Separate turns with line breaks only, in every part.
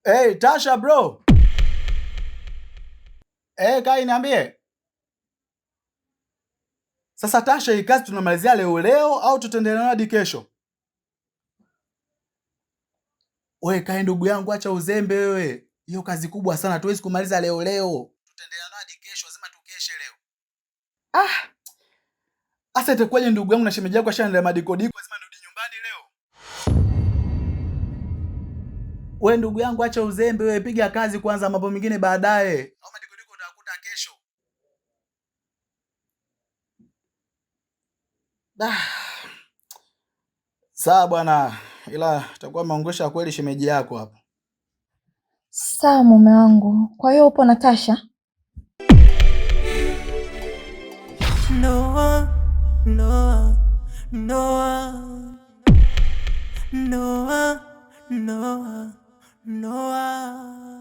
Hey, Tasha bro. Kai niambie. Sasa Tasha, hii kazi tunamalizia leo au tutaendelea hadi kesho? Wewe Kai ndugu yangu, acha uzembe wewe. Hiyo kazi kubwa sana, tuwezi kumaliza leo. Tutaendelea hadi kesho, lazima tukeshe leo. Asa itakuwaje ndugu yangu na shemeji yako ashaendelea madikodiko, lazima nirudi nyumbani leo. Wewe ndugu yangu, acha uzembe wewe, piga kazi kwanza, mambo mengine baadaye. Au madikodiko utakuta kesho. Sawa bwana, ila itakuwa maongosha kweli shemeji yako hapa.
Sawa mume wangu. Kwa hiyo upo na Tasha?
Noa.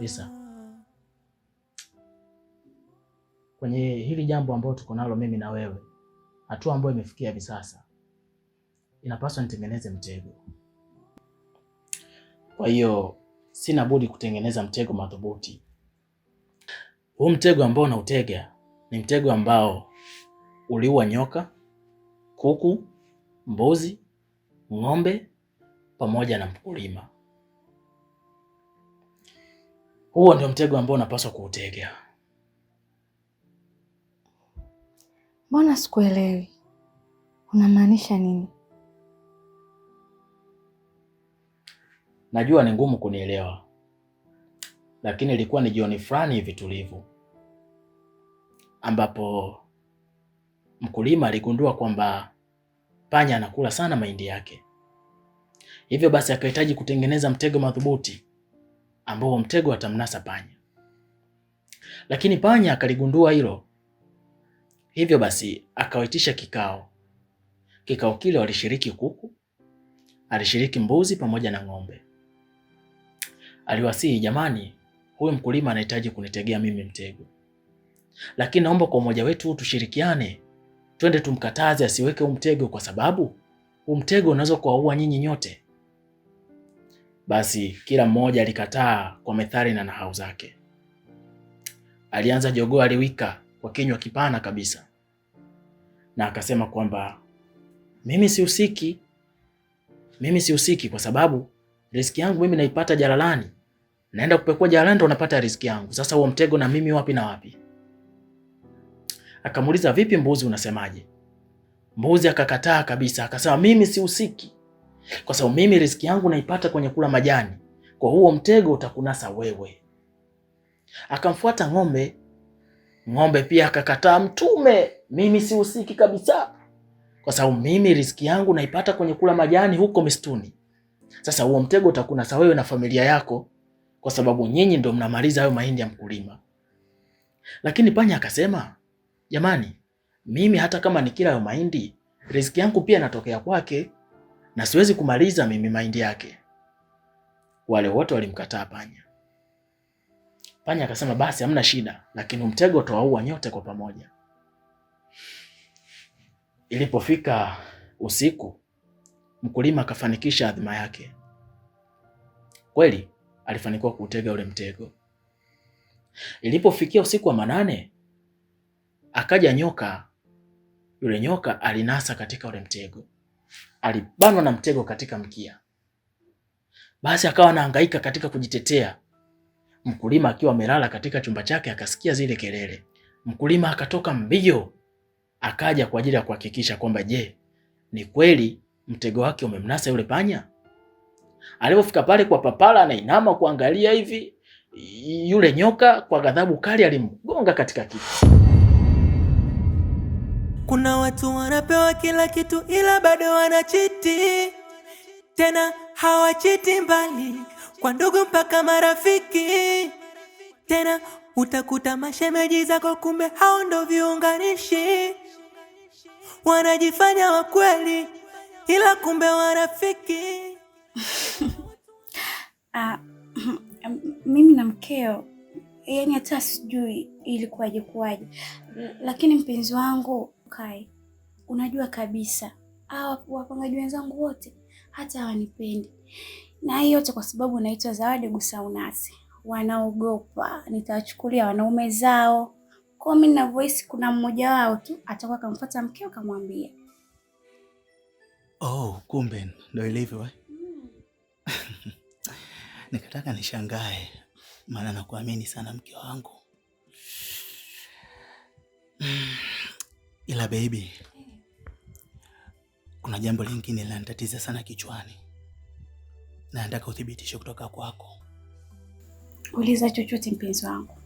Lisa, kwenye hili jambo ambalo tuko nalo mimi na wewe, hatua ambayo imefikia hivi sasa, inapaswa nitengeneze mtego. Kwa hiyo sina budi kutengeneza mtego madhubuti. Huu mtego ambao unautega ni mtego ambao uliua nyoka, kuku, mbuzi, ng'ombe pamoja na mkulima. Huo ndio mtego ambao unapaswa kuutega.
Mbona sikuelewi? Unamaanisha nini?
Najua ni ngumu kunielewa, lakini ilikuwa ni jioni fulani hivi tulivu, ambapo mkulima aligundua kwamba panya anakula sana mahindi yake. Hivyo basi akahitaji kutengeneza mtego madhubuti ambao mtego atamnasa panya. Lakini panya akaligundua hilo. Hivyo basi akawaitisha kikao. Kikao kile walishiriki kuku, alishiriki mbuzi pamoja na ng'ombe. Aliwasihi, jamani, huyu mkulima anahitaji kunitegea mimi mtego, lakini naomba kwa umoja wetu tushirikiane, twende tumkataze asiweke huu mtego, kwa sababu huu mtego unaweza kuwaua nyinyi nyote. Basi kila mmoja alikataa kwa methali na nahau zake. Alianza jogoo aliwika kwa kinywa kipana kabisa, na akasema kwamba mimi sihusiki kwa sababu riziki yangu mimi naipata jalalani. Naenda kupekua jalalani ndo napata riziki yangu. Sasa huo mtego na mimi wapi na wapi? Akamuuliza, vipi mbuzi, unasemaje? Mbuzi akakataa kabisa, akasema mimi sihusiki kwa sababu mimi riziki yangu naipata kwenye kula majani. Kwa huo mtego utakunasa wewe. Akamfuata ng'ombe. Ng'ombe pia akakataa, mtume, mimi sihusiki kabisa kwa sababu mimi riziki yangu naipata kwenye kula majani huko msituni. Sasa huo mtego utakunasa wewe na familia yako kwa sababu nyinyi ndio mnamaliza hayo mahindi ya mkulima. Lakini panya akasema, jamani, mimi hata kama nikila hayo mahindi, riziki yangu pia natokea kwake na siwezi kumaliza mimi mahindi yake. Wale wote walimkataa panya. Panya akasema, basi hamna shida, lakini mtego utawaua nyote kwa pamoja. Ilipofika usiku, mkulima akafanikisha adhima yake. Kweli alifanikiwa kuutega ule mtego. Ilipofikia usiku wa manane, akaja nyoka. Yule nyoka alinasa katika ule mtego, alibanwa na mtego katika mkia. Basi akawa anahangaika katika kujitetea. Mkulima akiwa amelala katika chumba chake akasikia zile kelele. Mkulima akatoka mbio, akaja kwa ajili ya kuhakikisha kwamba je, ni kweli mtego wake umemnasa yule panya. Alipofika pale kwa papala, anainama kuangalia hivi, yule nyoka kwa ghadhabu kali alimgonga katika kichwa.
Kuna watu wanapewa kila kitu ila bado wanachiti. Tena hawachiti mbali, kwa ndugu mpaka marafiki. Tena utakuta mashemeji zako kumbe hao ndo viunganishi. Wanajifanya wa kweli ila kumbe warafiki.
Mimi na mkeo, yani hata sijui ilikuwaje kuwaje. Lakini mpenzi wangu Kai, unajua kabisa hawa wapangaji wenzangu wote hata hawanipendi. Na hii yote kwa sababu naitwa Zawadi Gusaunasi. Wanaogopa nitawachukulia wanaume zao. Kwa mimi na voice, kuna mmoja wao tu atakuwa kamfuata mkeo kamwambia.
Oh, kumbe ndio ilivyo. Nikataka nishangae, maana nakuamini sana mke wangu. Ila baby, kuna jambo lingine linanitatiza sana kichwani. Na nataka uthibitisho kutoka kwako.
Uliza chochote mpenzi wangu,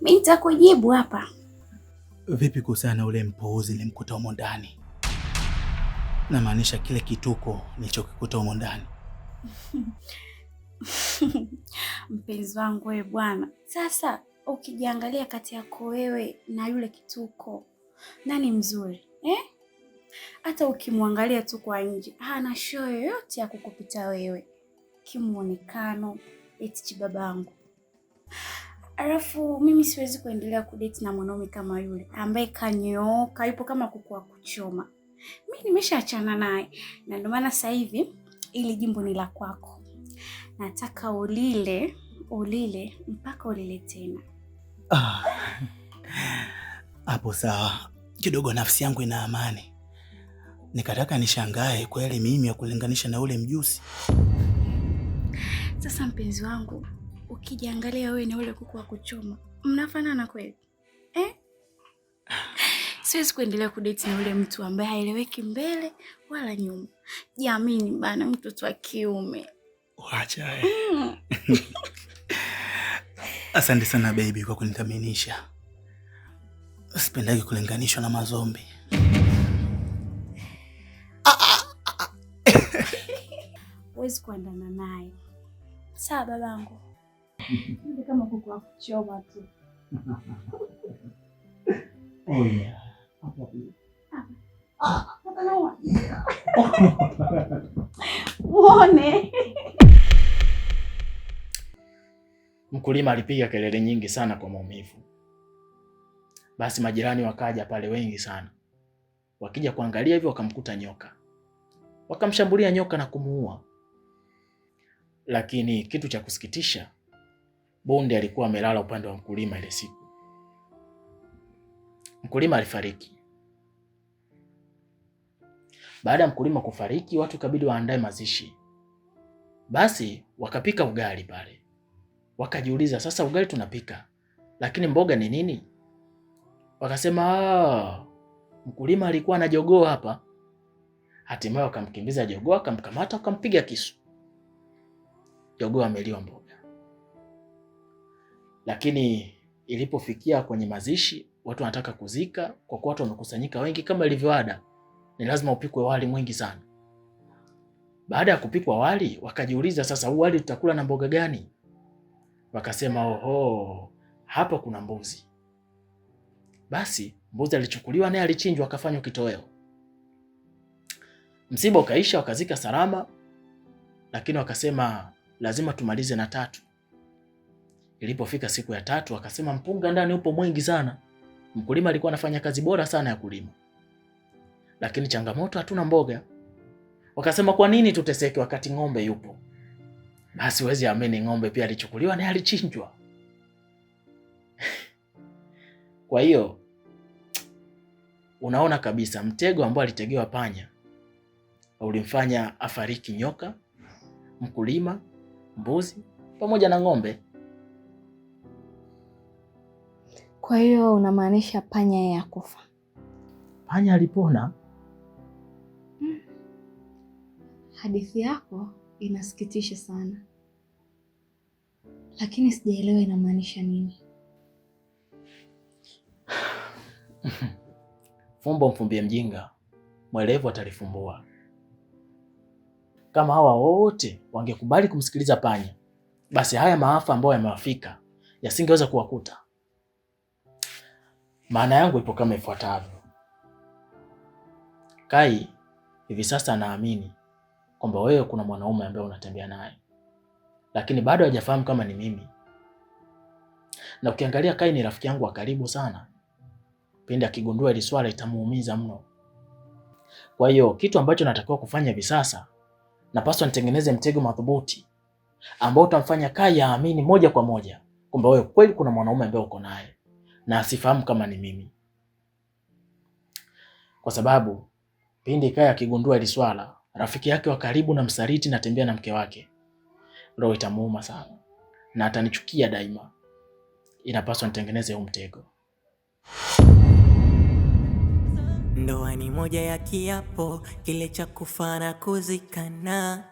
mimi nitakujibu hapa.
Vipi kuhusiana ule mpuuzi nilimkuta humo ndani? Namaanisha kile kituko nilichokikuta humo ndani.
Mpenzi wangu wewe bwana, sasa ukijiangalia kati yako wewe na yule kituko, nani mzuri Hata ukimwangalia tu kwa nje hana show yoyote ya kukupita wewe kimuonekano, eti babangu. Alafu mimi siwezi kuendelea kudate na mwanaume kama yule ambaye kanyooka, yupo kama kuku wa kuchoma. Mimi nimeshaachana naye, na ndio maana sasa hivi ili jimbo ni la kwako. Nataka ulile mpaka ulile tena.
Hapo sawa. Kidogo nafsi yangu ina amani. Nikataka nishangae kweli mimi ya kulinganisha na ule mjusi.
Sasa mpenzi wangu, ukijiangalia wewe na ule kuku wa kuchoma, mnafanana kweli? Siwezi kuendelea kudate na ule mtu ambaye haeleweki mbele wala nyuma. Jamini bana, mtoto wa kiume.
Wacha Asante sana baby kwa kunithaminisha. Sipendagi kulinganishwa na mazombi.
Huwezi kuandana naye. Sawa babangu. Ndio kama kuku wa kuchoma tu.
Oh yeah.
Uone.
Mkulima alipiga kelele nyingi sana kwa maumivu. Basi majirani wakaja pale wengi sana. Wakija kuangalia hivyo wakamkuta nyoka. Wakamshambulia nyoka na kumuua. Lakini kitu cha kusikitisha, bonde alikuwa amelala upande wa mkulima ile siku. Mkulima alifariki. Baada ya mkulima kufariki, watu kabidi waandae mazishi. Basi wakapika ugali pale. Wakajiuliza, sasa ugali tunapika, lakini mboga ni nini? Wakasema mkulima alikuwa na jogoo hapa. Hatimaye wakamkimbiza jogoo, akamkamata, akampiga kisu. Jogoo ameliwa mboga. Lakini ilipofikia kwenye mazishi, watu wanataka kuzika, kwa kuwa watu wamekusanyika wengi kama ilivyo ada, ni lazima upikwe wali mwingi sana. Baada ya kupikwa wali, wakajiuliza sasa huu wali tutakula na mboga gani? Wakasema oho, hapa kuna mbuzi. Basi mbuzi alichukuliwa naye alichinjwa akafanywa kitoweo. Msiba ukaisha, wakazika salama, lakini wakasema lazima tumalize na 3. Ilipofika siku ya 3, wakasema mpunga ndani upo mwingi sana. Mkulima alikuwa anafanya kazi bora sana ya kulima, lakini changamoto hatuna mboga. Wakasema kwa nini tuteseke wakati ng'ombe yupo? Basi wezi amini, ng'ombe pia alichukuliwa na alichinjwa. Kwa hiyo unaona kabisa mtego ambao alitegewa panya ulimfanya afariki nyoka, mkulima, mbuzi pamoja na ng'ombe.
Kwa hiyo unamaanisha panya yeye hakufa?
Panya alipona.
Hadithi yako inasikitisha sana, lakini sijaelewa inamaanisha nini.
Fumbo mfumbie mjinga, mwelevu atalifumbua. Kama hawa wote wangekubali kumsikiliza panya, basi haya maafa ambayo yamewafika yasingeweza kuwakuta. Maana yangu ipo kama ifuatavyo. Kai hivi sasa naamini kwamba wewe kuna mwanaume ambaye unatembea naye, lakini bado hajafahamu kama ni mimi. Na ukiangalia Kai ni rafiki yangu wa karibu sana. Pindi akigundua hili swala itamuumiza mno. Kwa hiyo kitu ambacho natakiwa kufanya hivi sasa napaswa nitengeneze mtego madhubuti ambao utamfanya Kai aamini moja kwa moja kwamba wewe kweli kuna mwanaume ambaye uko naye na asifahamu kama ni mimi. Kwa sababu pindi Kai akigundua hili swala, rafiki yake wa karibu na msaliti na tembea na mke wake, roho itamuuma sana na atanichukia daima. Inapaswa nitengeneze huu mtego.
Ndoa ni moja ya kiapo, kile cha kufa na kuzikana.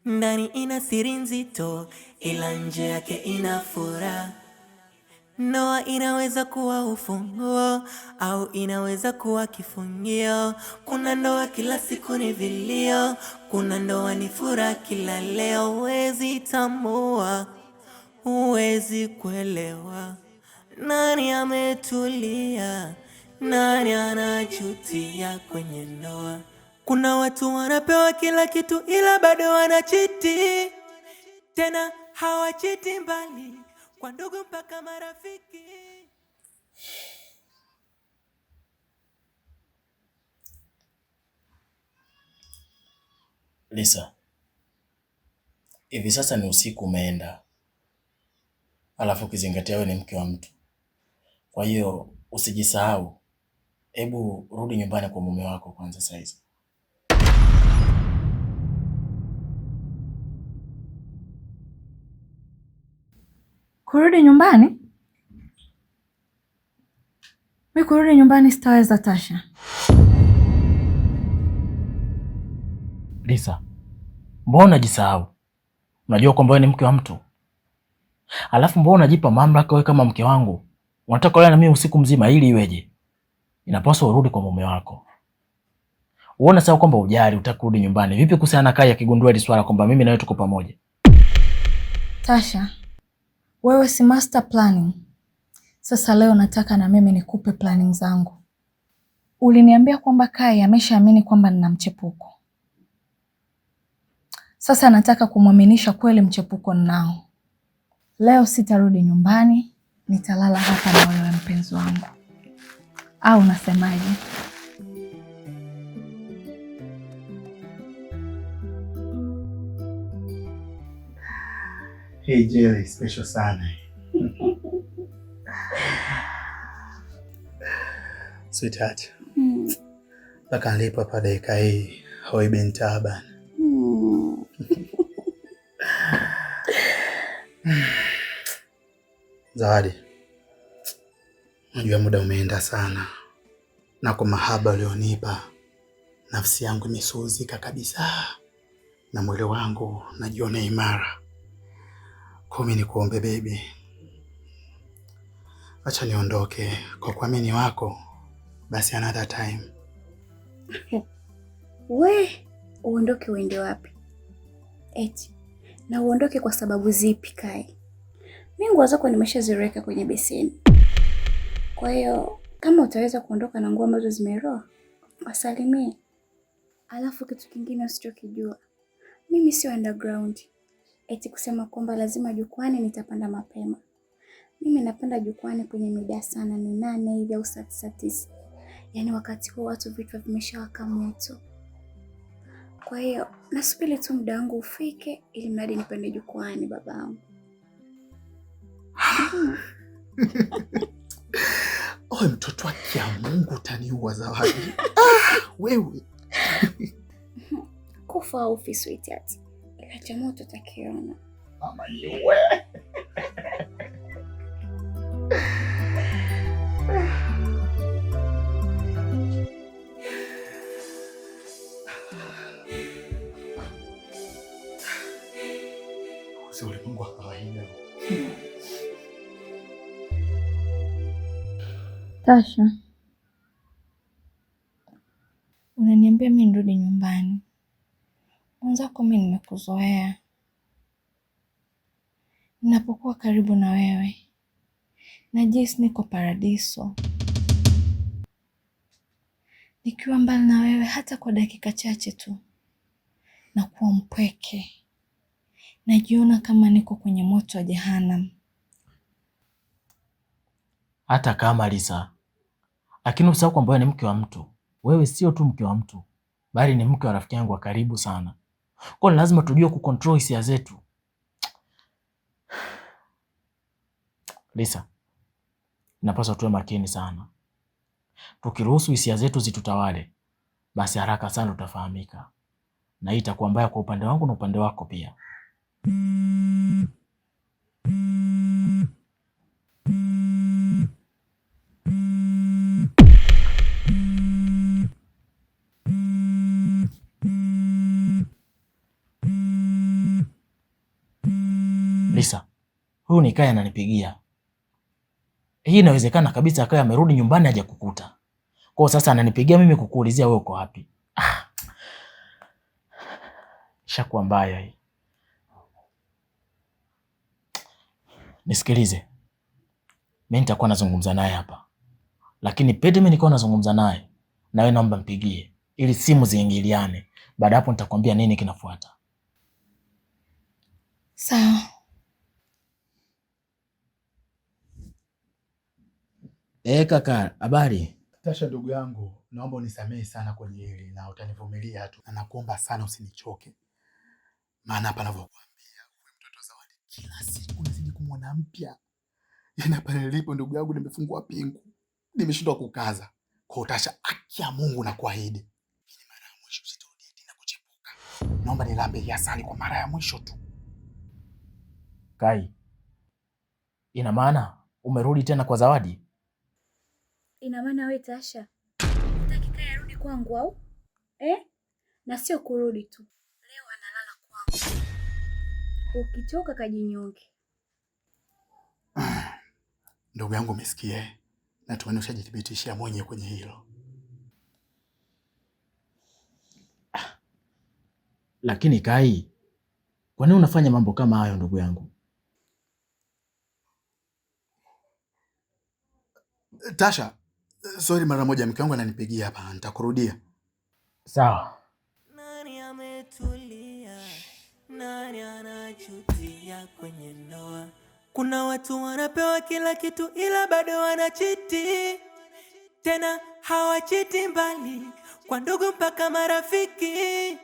Ndani ina siri nzito, ila nje yake ina furaha. Ndoa inaweza kuwa ufunguo au inaweza kuwa kifungio. Kuna ndoa kila siku ni vilio, kuna ndoa ni furaha kila leo. Huwezi tambua, huwezi kuelewa, nani ametulia, nani anajutia kwenye ndoa. Kuna watu wanapewa kila kitu ila bado wanachiti, tena hawachiti mbali, kwa ndugu mpaka marafiki.
Lisa, hivi sasa ni usiku umeenda, alafu ukizingatia wewe ni mke wa mtu, kwa hiyo usijisahau. Hebu rudi nyumbani kwa mume wako kwanza saizi.
Kurudi nyumbani? Mimi kurudi nyumbani sitaweza, Tasha.
Lisa, mbona unajisahau? Unajua kwamba wewe ni mke wa mtu. Alafu mbona unajipa mamlaka wewe kama mke wangu? Unataka kulala na mimi usiku mzima ili iweje? Inapaswa urudi kwa mume wako. Uone sawa kwamba ujali utaka kurudi nyumbani. Vipi kuhusiana na Kai akigundua hili swala kwamba mimi na wewe tuko pamoja?
Tasha, wewe si master planning. Sasa leo nataka na mimi nikupe planning zangu. Uliniambia kwamba Kai ameshaamini kwamba nina mchepuko. Sasa nataka kumwaminisha kweli mchepuko ninao. Leo sitarudi nyumbani, nitalala hapa na wewe mpenzi wangu. Au unasemaje?
Hey Jelly, special sana. Sweetheart. Mpaka nilipo hapa dakika hii hoi bentaba. Zawadi, najua muda umeenda sana, na kwa mahaba ulionipa nafsi yangu imesuzika kabisa na mwili wangu najiona imara. Kwa mimi nikuombe baby, acha niondoke kwa kuamini wako, basi another time.
We, uondoke uende wapi? Eti, na uondoke kwa sababu zipi Kai? Mimi nguo zako nimeshaziweka kwenye beseni. Kwa hiyo kama utaweza kuondoka na nguo ambazo zimeroa, wasalimie. Alafu kitu kingine usichokijua, mimi sio underground. Eti kusema kwamba lazima jukwani nitapanda mapema. Mimi napanda jukwani kwenye mida sana ni 8 hivi au saa 9. Yaani wakati huo watu vitu vimeshawaka moto. Kwa hiyo nasubiri tu muda wangu ufike ili mradi nipande jukwani babangu.
Oe mtoto wa kia Mungu utaniua Zawadi. Wewe.
Kufa au ufi sweetheart. Ila cha moto takiona.
Mama niwe. Ulimwengu wa kawaida.
Tasha, unaniambia mimi nirudi nyumbani. Mwanzako mimi nimekuzoea. Ninapokuwa karibu na wewe najisi niko paradiso. Nikiwa mbali na wewe hata kwa dakika chache tu na kuwa mpweke. Najiona kama niko kwenye moto wa jehanamu.
Hata kama Lisa, lakini usahau kwamba wewe ni mke wa mtu. Wewe sio tu mke wa mtu, bali ni mke wa rafiki yangu wa karibu sana. Kwa hiyo lazima tujue kucontrol hisia zetu. Lisa, napaswa tuwe makini sana. Tukiruhusu hisia zetu zitutawale, basi haraka sana tutafahamika, na hii itakuwa mbaya kwa upande wangu na upande wako pia. Lisa, huyu ni Kaya ananipigia. Hii inawezekana kabisa Kaya amerudi nyumbani haja kukuta. Kwa sasa ananipigia mimi kukuulizia wewe uko wapi. Shakuwa mbaya hii. Nisikilize. Mimi nitakuwa nazungumza naye hapa. Lakini pete mimi niko nazungumza naye, na wewe naomba mpigie ili simu ziingiliane. Baada hapo nitakwambia nini kinafuata.
Sawa.
Kaka, habari?
Tasha ndugu yangu, naomba unisamehe sana kwenye hili na utanivumilia tu. Na nakuomba sana usinichoke. Maana hapa ninavyokuambia, huyu mtoto Zawadi kila siku nazidi kumwona mpya. Yaani hapa nilipo ndugu yangu nimefungua pingu. Nimeshindwa kukaza. Kwa Tasha, haki ya Mungu na kuahidi. Hii ni mara ya mwisho, usirudie tena kuchepuka. Naomba nilambe hii asali kwa mara ya mwisho tu.
Kai, ina maana umerudi tena kwa Zawadi?
Ina maana wewe Tasha hutaki Kaya arudi kwangu au? Na sio kurudi tu, leo analala kwangu. Ukitoka kajinyonge.
Ndugu yangu umesikia? Na tuone ushajithibitishia mwenyewe kwenye hilo.
Lakini Kai, kwa nini unafanya mambo kama hayo ndugu yangu?
Tasha, sorry mara moja mke wangu ananipigia hapa, nitakurudia.
Sawa.
Nani ametulia? Nani anachutia kwenye ndoa? Kuna watu wanapewa kila kitu ila bado wanachiti. Tena hawachiti mbali, kwa ndugu mpaka marafiki.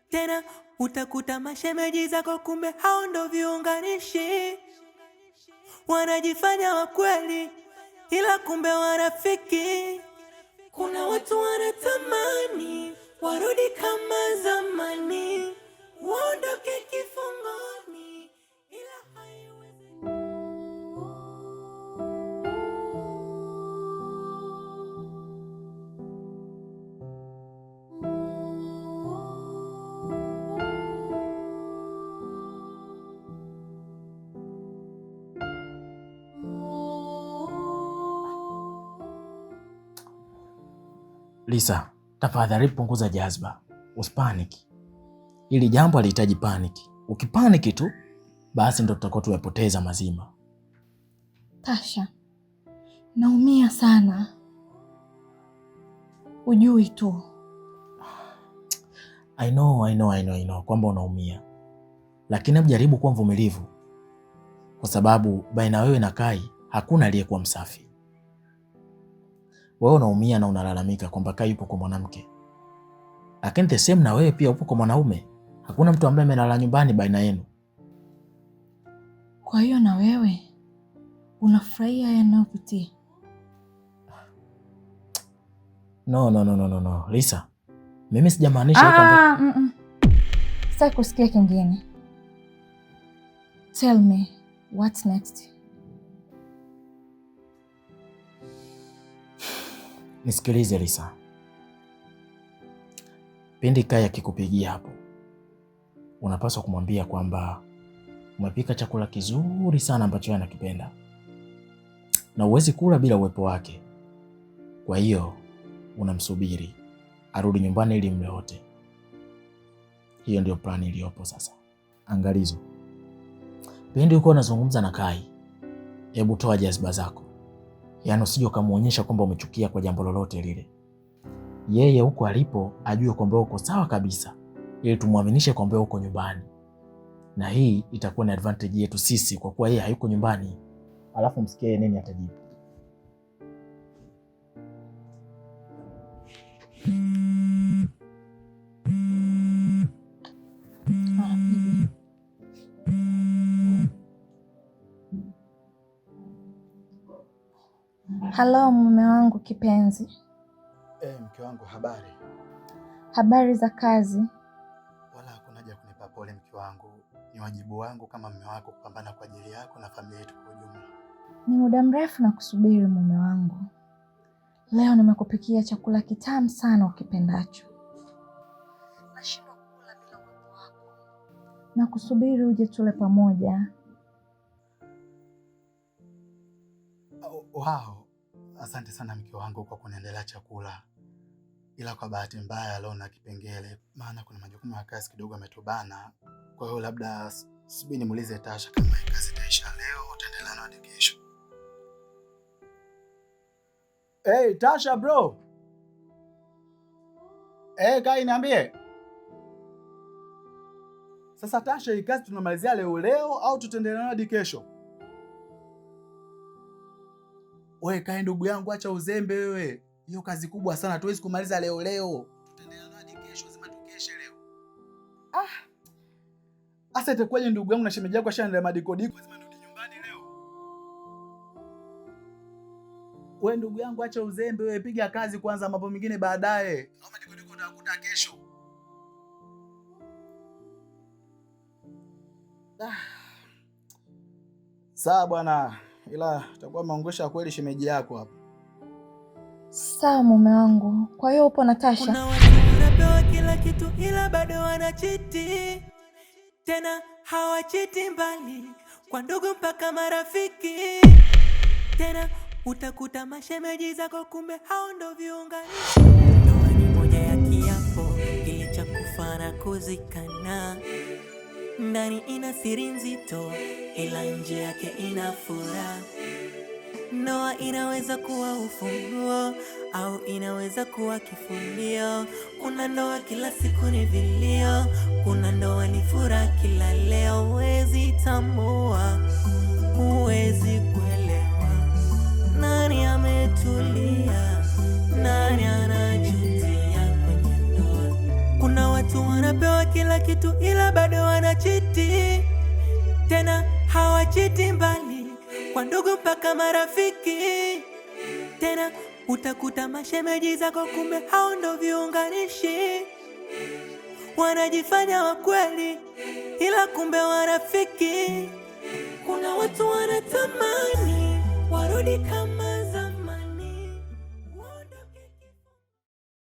Tena utakuta mashemeji zako kumbe hao ndo viunganishi. Wanajifanya wakweli ila kumbe warafiki. Kuna watu wanatamani warudi kama zamani, waondoke kifungoni ila haiwezi.
Lisa, tafadhali punguza jazba. Usipaniki. Hili jambo halihitaji paniki. Ukipaniki tu, basi ndo tutakuwa tumepoteza mazima.
Tasha, naumia sana. Ujui tu.
I know kwamba unaumia. Lakini hebu jaribu kuwa mvumilivu. Kwa sababu baina wewe na Kai hakuna aliyekuwa msafi. Wewe unaumia na unalalamika kwamba Kai yupo kwa mwanamke. Lakini the same na wewe pia upo kwa mwanaume. Hakuna mtu ambaye amelala nyumbani baina yenu.
Kwa hiyo na wewe unafurahia yanayopitia?
No. Lisa, mimi sijamaanisha kwamba
Sitaki kusikia kingine. Tell me what's next?
Nisikilize Lisa. Pindi Kai akikupigia hapo, unapaswa kumwambia kwamba umepika chakula kizuri sana ambacho yeye anakipenda. Na huwezi kula bila uwepo wake. Kwa hiyo unamsubiri arudi nyumbani ili mle wote. Hiyo ndio plani iliyopo sasa. Angalizo. Pindi uko unazungumza na Kai, hebu toa jazba zako. Yaani usije ukamuonyesha kwamba umechukia kwa jambo lolote lile. Yeye huko alipo ajue kwamba uko sawa kabisa, ili tumuaminishe kwamba uko nyumbani. Na hii itakuwa ni advantage yetu sisi kwa kuwa yeye hayuko nyumbani. Alafu msikie nini atajibu.
Halo mume wangu kipenzi.
Mke wangu, habari?
Habari za kazi?
Wala hakuna haja kunipa pole mke wangu. Ni wajibu wangu kama mume wako kupambana kwa ajili yako na familia yetu kwa ujumla.
Ni muda mrefu na kusubiri mume wangu. Leo nimekupikia chakula kitamu sana ukipendacho. Nashindwa kula bila uwepo wako. Na kusubiri uje tule pamoja.
Wow. Asante sana mke wangu kwa kuniendelea chakula. Ila kwa bahati mbaya leo na kipengele, maana kuna majukumu ya kazi kidogo ametubana. Kwa hiyo labda subiri nimuulize Tasha kama kazi itaisha leo utaendelea hadi kesho. Hey Tasha bro. Kai niambie. Sasa Tasha, hii kazi tunamalizia leo au tutaendelea hadi kesho? Wewe Kai ndugu yangu, acha uzembe wewe. Hiyo kazi kubwa sana, tuwezi kumaliza leo. Tutaendelea hadi kesho, lazima tukeshe leo. Asa itakuwaje ndugu yangu na shemeji yako ashaenda madikodiko, lazima nirudi nyumbani leo. Wewe ndugu yangu, acha uzembe wewe, piga kazi kwanza, mambo mengine baadaye. Au madikodiko utakuta kesho. Sawa bwana, ila itakuwa maongosha kweli shemeji yako hapa.
Sawa mume wangu. Kwa hiyo upo na Tasha?
Kuna watu wanapewa kila kitu ila bado wanachiti. Tena hawachiti mbali, kwa ndugu mpaka marafiki. Tena utakuta mashemeji zako kumbe hao ndo viunganishi. Ndoa ni moja ya kiapo kilicha kufa na kuzikana. Ndani ina siri nzito ila nje yake ina furaha. Ndoa inaweza kuwa ufunguo au inaweza kuwa kifundio. Kuna ndoa kila siku ni vilio, kuna ndoa ni furaha kila leo. Huwezi tambua, huwezi kuelewa nani ametulia, nani anajutia kwenye ndoa. Kuna watu wanapewa kila kitu ila bado wanachiti. Tena hawachiti mbali, kwa ndugu mpaka marafiki. Tena utakuta mashemeji zako kumbe hao ndo viunganishi. Wanajifanya wa kweli ila kumbe warafiki. Kuna watu wanatamani warudi kama